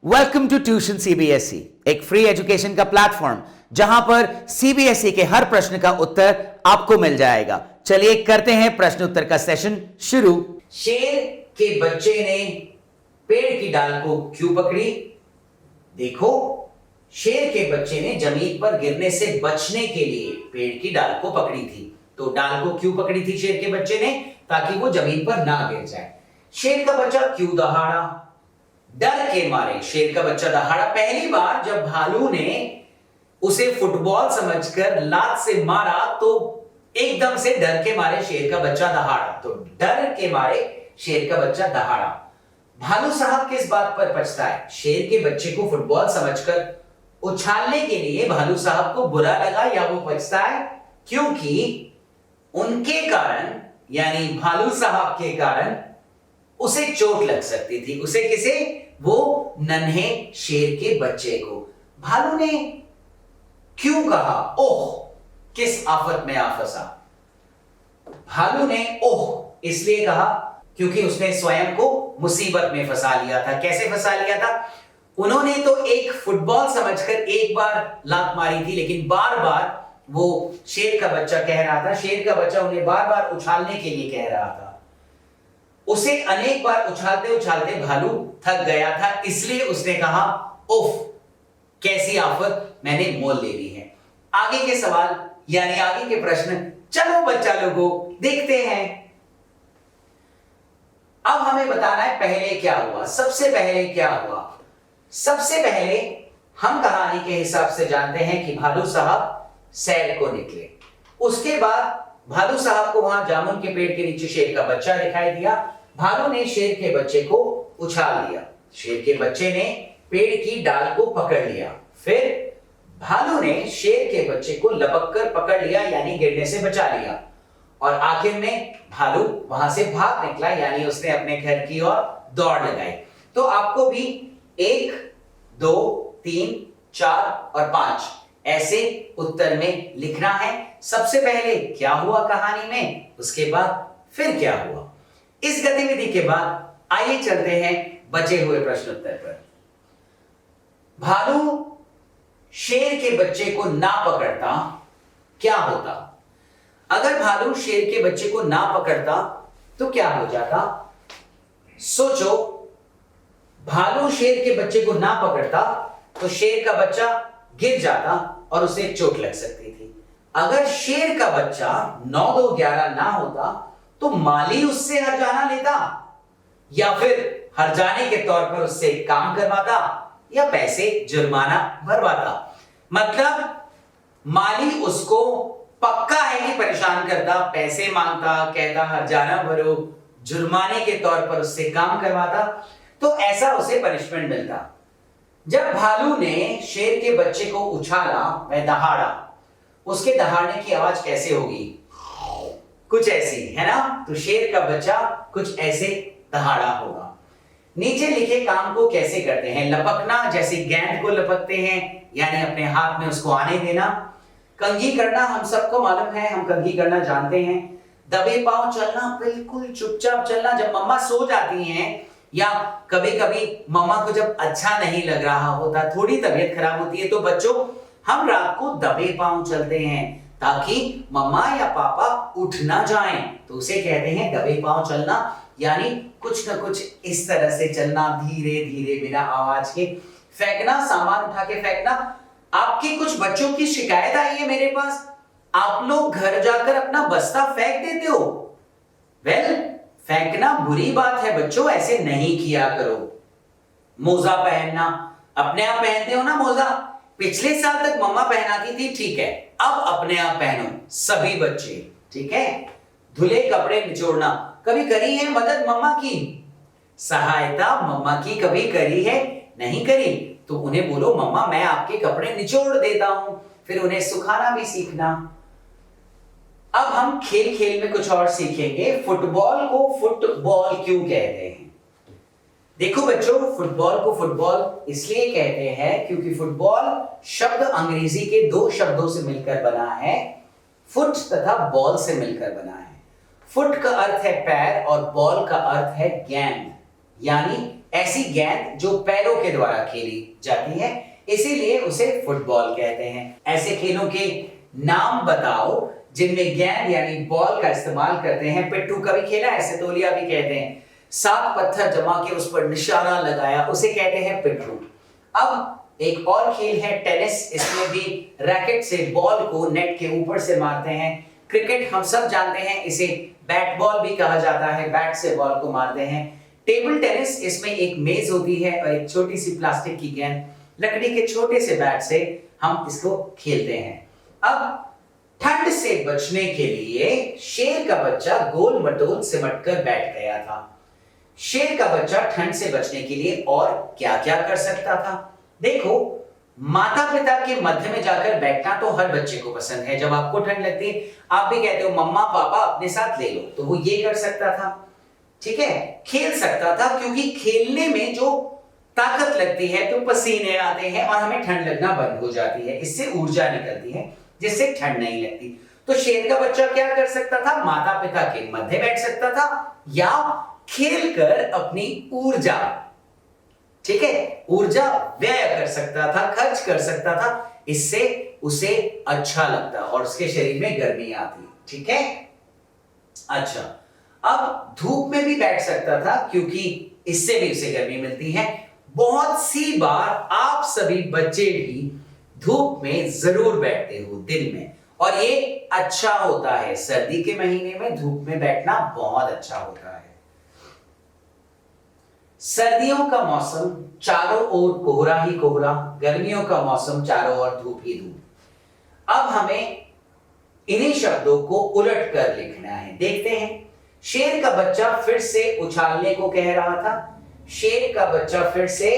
Welcome to tuition CBSE, एक free education का platform जहां पर सीबीएसई के हर प्रश्न का उत्तर आपको मिल जाएगा। चलिए करते हैं प्रश्न उत्तर का सेशन शुरू। शेर के बच्चे ने पेड़ की डाल को क्यों पकड़ी? देखो, शेर के बच्चे ने जमीन पर गिरने से बचने के लिए पेड़ की डाल को पकड़ी थी। तो डाल को क्यों पकड़ी थी शेर के बच्चे ने? ताकि वो जमीन पर ना गिर जाए। शेर का बच्चा क्यों दहाड़ा? डर के मारे शेर का बच्चा दहाड़ा। पहली बार जब भालू ने उसे फुटबॉल समझकर लात से मारा तो एकदम से डर के मारे शेर का बच्चा दहाड़ा। तो डर के मारे शेर का बच्चा दहाड़ा। भालू साहब किस बात पर पछता है? शेर के बच्चे को फुटबॉल समझकर उछालने के लिए भालू साहब को बुरा लगा या वो पछता है क्योंकि उनके कारण यानी भालू साहब के कारण उसे चोट लग सकती थी। उसे किसे? वो नन्हे शेर के बच्चे को। भालू ने क्यों कहा ओह, किस आफत में आ फंसा? भालू ने ओह इसलिए कहा क्योंकि उसने स्वयं को मुसीबत में फंसा लिया था। कैसे फंसा लिया था? उन्होंने तो एक फुटबॉल समझकर एक बार लात मारी थी, लेकिन बार बार वो शेर का बच्चा कह रहा था, शेर का बच्चा उन्हें बार बार उछालने के लिए कह रहा था। उसे अनेक बार उछालते उछालते भालू थक गया था, इसलिए उसने कहा उफ, कैसी आफत मैंने मोल ले ली है। आगे के सवाल यानी आगे के प्रश्न चलो बच्चा लोगों देखते हैं। अब हमें बताना है पहले क्या हुआ। सबसे पहले क्या हुआ? सबसे पहले हम कहानी के हिसाब से जानते हैं कि भालू साहब सैर को निकले। उसके बाद भालू साहब को वहां जामुन के पेड़ के नीचे शेर का बच्चा दिखाई दिया। भालू ने शेर के बच्चे को उछाल दिया। शेर के बच्चे ने पेड़ की डाल को पकड़ लिया। फिर भालू ने शेर के बच्चे को लपक कर पकड़ लिया यानी गिरने से बचा लिया। और आखिर में भालू वहां से भाग निकला यानी उसने अपने घर की ओर दौड़ लगाई। तो आपको भी 1, 2, 3, 4 और 5 ऐसे उत्तर में लिखना है। सबसे पहले क्या हुआ कहानी में, उसके बाद फिर क्या हुआ। इस गतिविधि के बाद आइए चलते हैं बचे हुए प्रश्न उत्तर पर। भालू शेर के बच्चे को ना पकड़ता क्या होता? अगर भालू शेर के बच्चे को ना पकड़ता तो क्या हो जाता? सोचो, भालू शेर के बच्चे को ना पकड़ता तो शेर का बच्चा गिर जाता और उसे चोट लग सकती थी। अगर शेर का बच्चा 9, 2, 11 ना होता तो माली उससे हर्जाना लेता या फिर हर्जाने के तौर पर उससे काम करवाता या पैसे जुर्माना भरवाता। मतलब माली उसको पक्का है कि परेशान करता, पैसे मांगता, कहता हर्जाना भरो, जुर्माने के तौर पर उससे काम करवाता, तो ऐसा उसे पनिशमेंट मिलता। जब भालू ने शेर के बच्चे को उछाला, वह दहाड़ा, उसके दहाड़ने की आवाज कैसे होगी? कुछ ऐसी है ना? तो शेर का बच्चा कुछ ऐसे दहाड़ा होगा। नीचे लिखे काम को कैसे करते हैं? लपकना, जैसे गेंद को लपकते हैं यानी अपने हाथ में उसको आने देना। कंघी करना हम सबको मालूम है, हम कंघी करना जानते हैं। दबे पांव चलना, बिल्कुल चुपचाप चलना। जब मम्मा सो जाती हैं या कभी कभी मम्मा को जब अच्छा नहीं लग रहा होता, थोड़ी तबीयत खराब होती है, तो बच्चों हम रात को दबे पांव चलते हैं ताकि मम्मा या पापा उठ ना जाएं। तो उसे कहते हैं दबे पांव चलना, यानी कुछ न कुछ इस तरह से चलना, धीरे धीरे बिना आवाज के। फेंकना, सामान उठा के फेंकना। आपके कुछ बच्चों की शिकायत आई है मेरे पास, आप लोग घर जाकर अपना बस्ता फेंक देते हो। वेल, फेंकना बुरी बात है बच्चों, ऐसे नहीं किया करो। मोजा पहनना, अपने आप पहनते हो ना मोजा? पिछले साल तक मम्मा पहनाती थी, ठीक है, अब अपने आप पहनो सभी बच्चे, ठीक है। धुले कपड़े निचोड़ना, कभी करी है मदद मम्मा की? सहायता मम्मा की कभी करी है? नहीं करी? तो उन्हें बोलो मम्मा मैं आपके कपड़े निचोड़ देता हूं। फिर उन्हें सुखाना भी सीखना। अब हम खेल खेल में कुछ और सीखेंगे। फुटबॉल को फुटबॉल क्यों कहते हैं? देखो बच्चों, फुटबॉल को फुटबॉल इसलिए कहते हैं क्योंकि फुटबॉल शब्द अंग्रेजी के 2 शब्दों से मिलकर बना है, फुट तथा बॉल से मिलकर बना है। फुट का अर्थ है पैर और बॉल का अर्थ है गेंद, यानी ऐसी गेंद जो पैरों के द्वारा खेली जाती है, इसीलिए उसे फुटबॉल कहते हैं। ऐसे खेलों के नाम बताओ जिनमें गेंद यानी बॉल का इस्तेमाल करते हैं। पिट्ठू कभी खेला है, सितोलिया भी कहते हैं। 7 पत्थर जमा के उस पर निशाना लगाया, उसे कहते हैं पिट्ठू। अब एक और खेल है टेनिस। इसमें भी रैकेट से बॉल को नेट के ऊपर से मारते हैं। क्रिकेट हम सब जानते हैं, इसे बैट बॉल भी कहा जाता है, बैट से बॉल को मारते हैं। टेबल टेनिस, इसमें एक मेज होती है और एक छोटी सी प्लास्टिक की गेंद, लकड़ी के छोटे से बैट से हम इसको खेलते हैं। अब ठंड से बचने के लिए शेर का बच्चा गोल मटोल सिमट कर बैठ गया था। शेर का बच्चा ठंड से बचने के लिए और क्या क्या कर सकता था? देखो, माता पिता के मध्य में जाकर बैठना तो हर बच्चे को पसंद है। जब आपको ठंड लगती है, आप भी कहते हो मम्मा पापा अपने साथ ले लो, तो वो ये कर सकता था। ठीक है, खेल सकता था, क्योंकि खेलने में जो ताकत लगती है तो पसीने आते हैं और हमें ठंड लगना बंद हो जाती है, इससे ऊर्जा निकलती है जिससे ठंड नहीं लगती। तो शेर का बच्चा क्या कर सकता था? माता पिता के मध्य बैठ सकता था या खेलकर अपनी ऊर्जा, ठीक है, ऊर्जा व्यय कर सकता था, खर्च कर सकता था, इससे उसे अच्छा लगता और उसके शरीर में गर्मी आती। ठीक है, अच्छा, अब धूप में भी बैठ सकता था, क्योंकि इससे भी उसे गर्मी मिलती है। बहुत सी बार आप सभी बच्चे भी धूप में जरूर बैठते हो दिन में, और ये अच्छा होता है। सर्दी के महीने में धूप में बैठना बहुत अच्छा होता है। सर्दियों का मौसम चारों ओर कोहरा ही कोहरा, गर्मियों का मौसम चारों ओर धूप ही धूप। अब हमें इन्हीं शब्दों को उलट कर लिखना है। देखते हैं। शेर का बच्चा फिर से उछालने को कह रहा था। शेर का बच्चा फिर से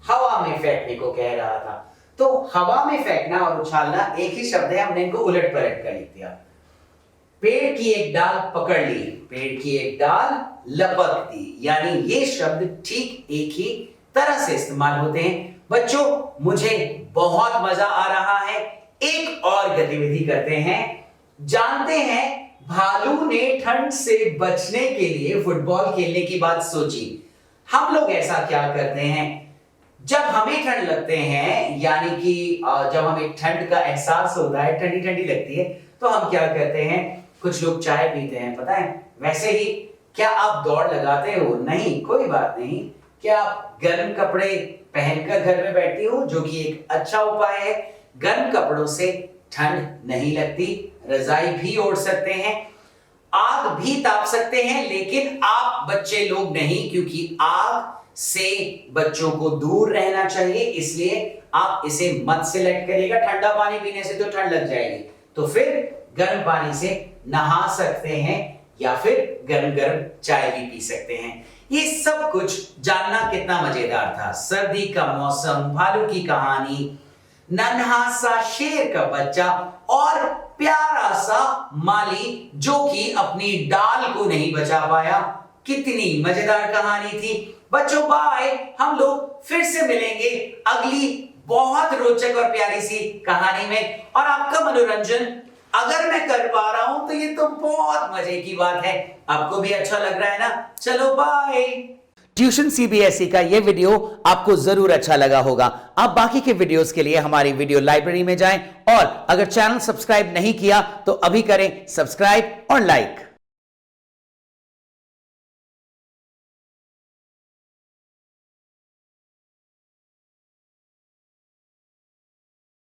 हवा में फेंकने को कह रहा था। तो हवा में फेंकना और उछालना एक ही शब्द है, हमने इनको उलट पलट कर लिख दिया। पेड़ की एक डाल पकड़ ली, पेड़ की एक डाल लपक दी, यानी ये शब्द ठीक एक ही तरह से इस्तेमाल होते हैं। बच्चों, मुझे बहुत मजा आ रहा है। एक और गतिविधि करते हैं। जानते हैं, भालू ने ठंड से बचने के लिए फुटबॉल खेलने की बात सोची। हम लोग ऐसा क्या करते हैं? जब हमें ठंड लगते हैं, यानी कि जब हमें ठंड का एहसास होता है, ठंडी ठंडी लगती है, तो हम क्या करते हैं? कुछ लोग चाय पीते हैं, पता है। वैसे ही क्या आप दौड़ लगाते हो? नहीं, कोई बात नहीं। क्या आप गर्म कपड़े पहनकर घर में बैठती हो, जो कि एक अच्छा उपाय है। गर्म कपड़ों से ठंड नहीं लगती। रजाई भी ओढ़ सकते हैं, आग भी ताप सकते हैं, लेकिन आप बच्चे लोग नहीं, क्योंकि आग से बच्चों को दूर रहना चाहिए, इसलिए आप इसे मत सिलेक्ट करिएगा। ठंडा पानी पीने से तो ठंड लग जाएगी, तो फिर गर्म पानी से नहा सकते हैं या फिर गर्म गर्म चाय भी पी सकते हैं। ये सब कुछ जानना कितना मजेदार था। सर्दी का मौसम, भालू की कहानी, नन्हा सा शेर का बच्चा और प्यारा सा माली जो कि अपनी डाल को नहीं बचा पाया। कितनी मजेदार कहानी थी। बच्चों, बाय। हम लोग फिर से मिलेंगे अगली बहुत रोचक और प्यारी सी कहानी में। और आपका मनोरंजन अगर मैं कर पा रहा हूं तो ये तो बहुत मजे की बात है। आपको भी अच्छा लग रहा है ना? चलो बाय। ट्यूशन सीबीएसई का ये वीडियो आपको जरूर अच्छा लगा होगा। आप बाकी के वीडियोस के लिए हमारी वीडियो लाइब्रेरी में जाएं, और अगर चैनल सब्सक्राइब नहीं किया तो अभी करें सब्सक्राइब और लाइक।